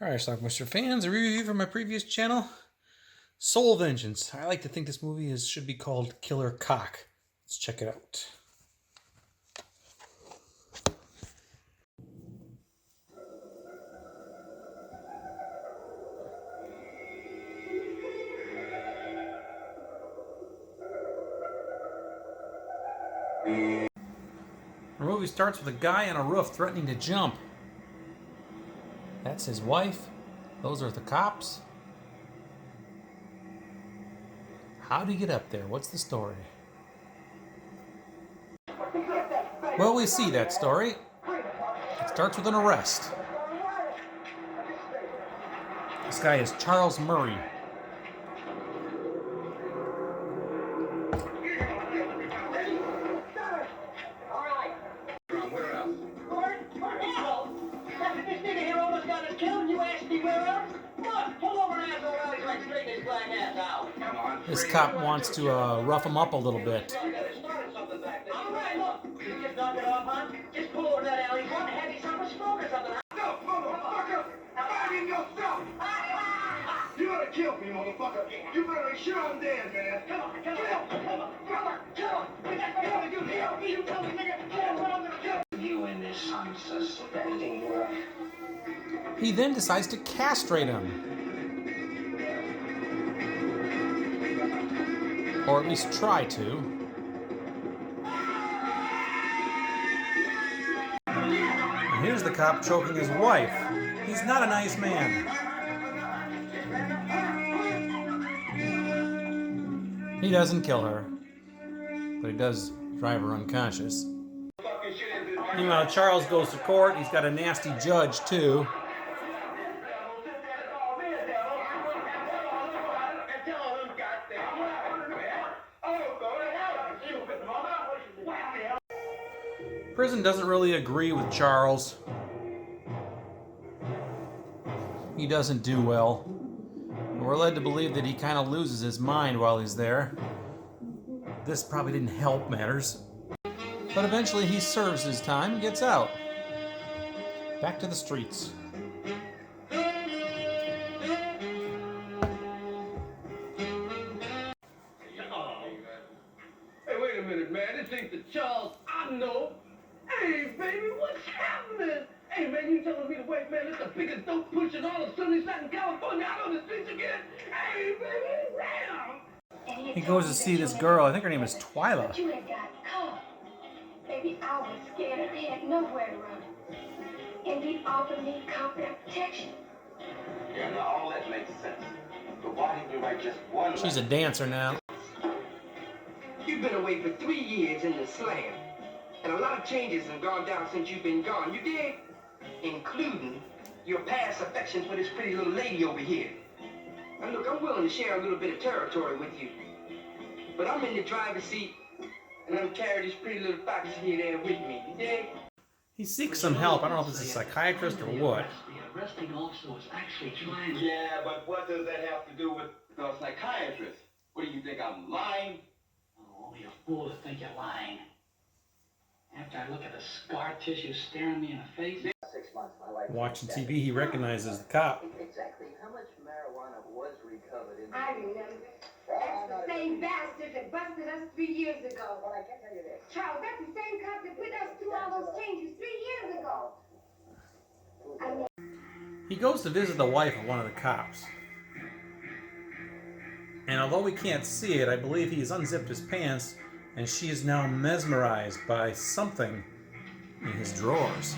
Alright, Schlockmeister fans, a review from my previous channel, Soul Vengeance. I like to think this movie should be called Killer Cock. Let's check it out. The movie starts with a guy on a roof threatening to jump. That's his wife. Those are the cops. How'd he get up there? What's the story? Well, we see that story. It starts with an arrest. This guy is Charles Murray. This cop wants to rough him up a little bit. You gotta kill me, motherfucker. You better make sure I'm dead, man. Come on, kill him. You tell me, nigga, kill what I'm gonna kill. You in this unsuspecting work. He then decides to castrate him. Or at least try to. And here's the cop choking his wife. He's not a nice man. He doesn't kill her, but he does drive her unconscious. Meanwhile, Charles goes to court. He's got a nasty judge, too. Prison doesn't really agree with Charles. He doesn't do well. We're led to believe that he kind of loses his mind while he's there. This probably didn't help matters. But eventually he serves his time and gets out. Back to the streets. Hey, wait a minute, man. This ain't the Charles I know. Hey, baby, what's happening? Hey, man, you telling me to wait, man? It's the biggest dope push in all of sunny side in California. Out on the streets again. Hey, baby, damn. He goes to see this girl. I think her name is Twyla. But you had got caught. Baby, I was scared and had nowhere to run. And he offered me combat protection. Yeah, now all that makes sense. But why didn't you write just one? She's a dancer now. You've been away for 3 years in the slam. And a lot of changes have gone down since you've been gone. You did? Including your past affection for this pretty little lady over here. And look, I'm willing to share a little bit of territory with you. But I'm in the driver's seat, and I'm carrying this pretty little fox here there with me. You dig? He seeks some help. I don't know if this is a psychiatrist or what. The arresting officer was actually trying to... Yeah, but what does that have to do with the psychiatrist? What do you think, I'm lying? Oh, only a fool to think you're lying. After I look at the scar tissue staring me in the face... 6 months, my wife. Watching TV, he recognizes the cop. Exactly how much marijuana was recovered in the... I remember. That's the same bastard that busted us 3 years ago. Well, I can tell you this. Charles, that's the same cop that put us through all those changes 3 years ago. He goes to visit the wife of one of the cops. And although we can't see it, I believe he's unzipped his pants, and she is now mesmerized by something in his drawers.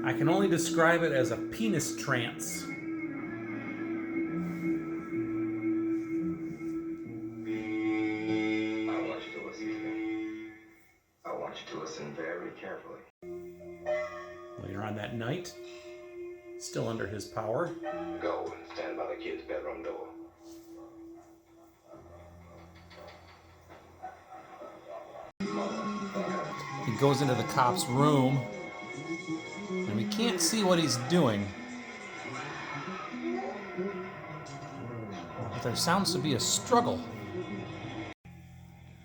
I can only describe it as a penis trance. I want you to listen. I want you to listen very carefully. Later on that night, still under his power, Go and stand by the kid's bedroom door. he goes into the cop's room, and we can't see what he's doing. But there sounds to be a struggle.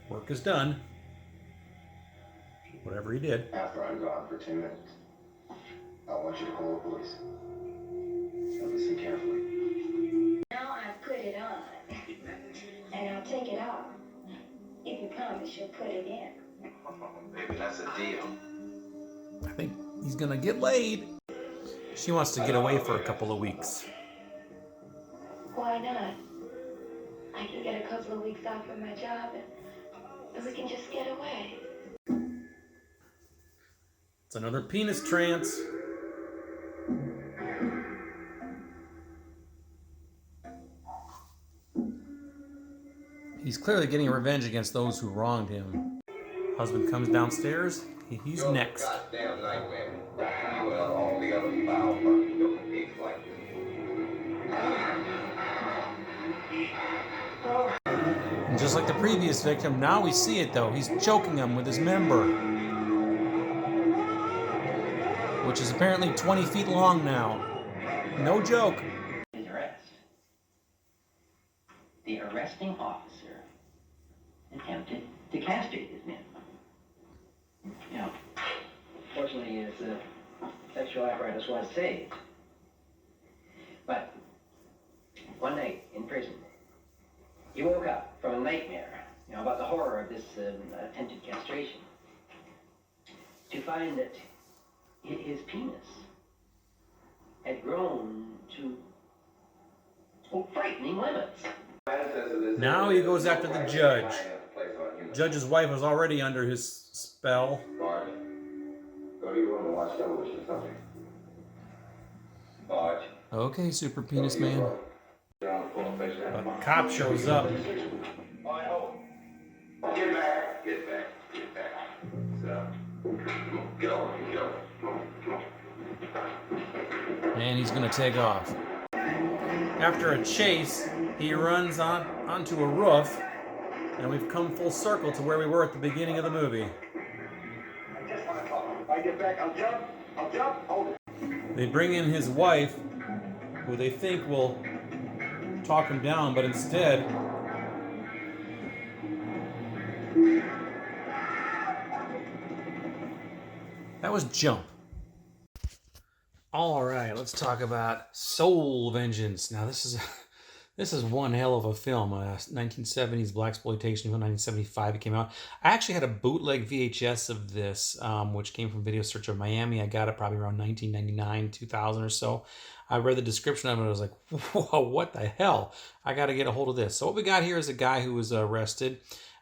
Work is done. Whatever he did. After I'm gone for 2 minutes, I want you to hold a voice. Now listen carefully. Now I put it on, and I'll take it off. If you promise you'll put it in. Baby, that's a deal. I think he's gonna get laid. She wants to get away for a couple of weeks. Why not? I can get a couple of weeks off from my job, and we can just get away. It's another penis trance. He's clearly getting revenge against those who wronged him. Husband comes downstairs. He's next. Goddamn nightmare. Well, all the other foul fucking little pigs like you. And just like the previous victim, now we see it though. He's choking him with his member, which is apparently 20 feet long now. No joke. His arrest. The arresting officer attempted to castrate his men. You know, fortunately his sexual apparatus was saved. But one night in prison, he woke up from a nightmare, you know, about the horror of this attempted castration, to find that his penis had grown to frightening limits. Now he goes after the judge. Judge's wife was already under his spell. Marge, go to your room and watch television or something. Marge. Okay, super penis man. You're on the floor, face down. A cop shows up. All right, hold. Get back. Get back. Get back. So, get over. Get over. Come on. And he's gonna take off. After a chase, he runs onto a roof, and we've come full circle to where we were at the beginning of the movie. I just want to talk. If I get back, I'll jump. Hold it. They bring in his wife, who they think will talk him down, but instead that was Jump. All right, let's talk about Soul Vengeance. Now this is one hell of a film. 1970s blaxploitation. 1975 it came out. I actually had a bootleg VHS of this, which came from Video Search of Miami. I got it probably around 1999, 2000 or so. I read the description of it. I was like, whoa, what the hell? I got to get a hold of this. So what we got here is a guy who was arrested.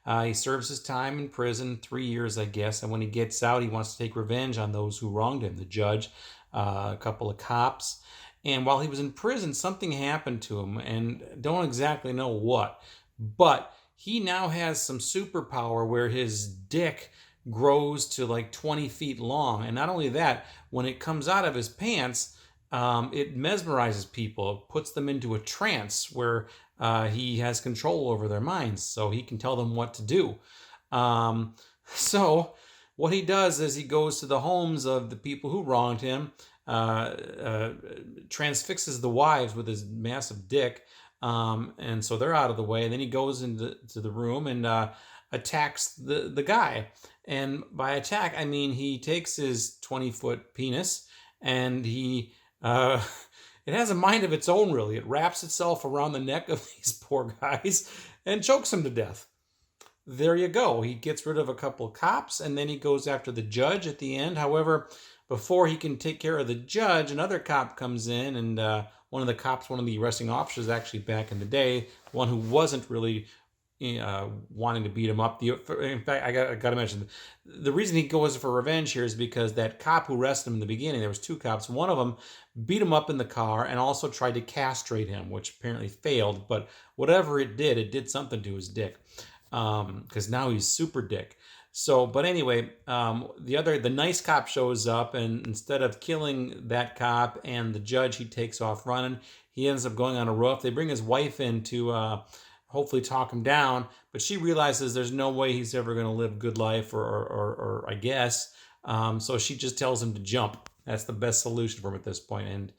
He serves his time in prison, 3 years, I guess. And when he gets out, he wants to take revenge on those who wronged him. The judge, a couple of cops. And while he was in prison, something happened to him, and don't exactly know what. But he now has some superpower where his dick grows to like 20 feet long. And not only that, when it comes out of his pants, it mesmerizes people. It puts them into a trance where he has control over their minds, so he can tell them what to do. So what he does is he goes to the homes of the people who wronged him, transfixes the wives with his massive dick, and so they're out of the way. And then he goes into the room and attacks the guy. And by attack, I mean he takes his 20-foot penis and he it has a mind of its own, really. It wraps itself around the neck of these poor guys and chokes them to death. There you go. He gets rid of a couple of cops, and then he goes after the judge at the end. However, before he can take care of the judge, another cop comes in, and one of the cops, one of the arresting officers actually back in the day, one who wasn't really wanting to beat him up. In fact, I got to mention, the reason he goes for revenge here is because that cop who arrested him in the beginning, there was two cops, one of them beat him up in the car and also tried to castrate him, which apparently failed, but whatever it did something to his dick, because now he's super dick. So, but anyway, the nice cop shows up, and instead of killing that cop and the judge, he takes off running. He ends up going on a roof. They bring his wife in to hopefully talk him down, but she realizes there's no way he's ever going to live a good life, or I guess. So she just tells him to jump. That's the best solution for him at this point. And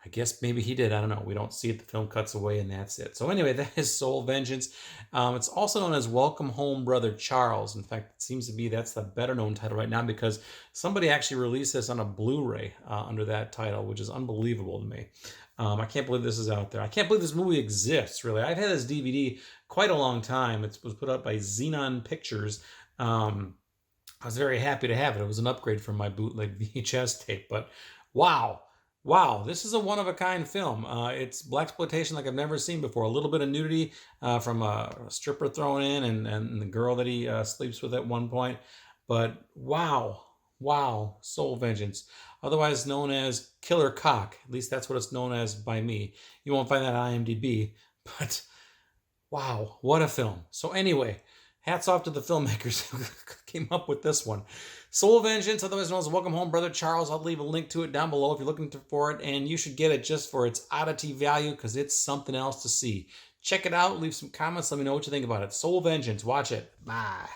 I guess maybe he did. I don't know. We don't see it. The film cuts away and that's it. So anyway, that is Soul Vengeance. It's also known as Welcome Home, Brother Charles. In fact, it seems to be that's the better known title right now because somebody actually released this on a Blu-ray under that title, which is unbelievable to me. I can't believe this is out there. I can't believe this movie exists, really. I've had this DVD quite a long time. It was put out by Xenon Pictures. I was very happy to have it. It was an upgrade from my bootleg VHS tape. But wow. Wow, this is a one-of-a-kind film. It's blaxploitation like I've never seen before. A little bit of nudity from a stripper thrown in and the girl that he sleeps with at one point. But wow, wow, Soul Vengeance. Otherwise known as Killer Cock. At least that's what it's known as by me. You won't find that on IMDb. But wow, what a film. So anyway, hats off to the filmmakers who came up with this one. Soul Vengeance, otherwise known as Welcome Home, Brother Charles. I'll leave a link to it down below if you're looking for it, and you should get it just for its oddity value because it's something else to see. Check it out, leave some comments, let me know what you think about it. Soul Vengeance, watch it. Bye.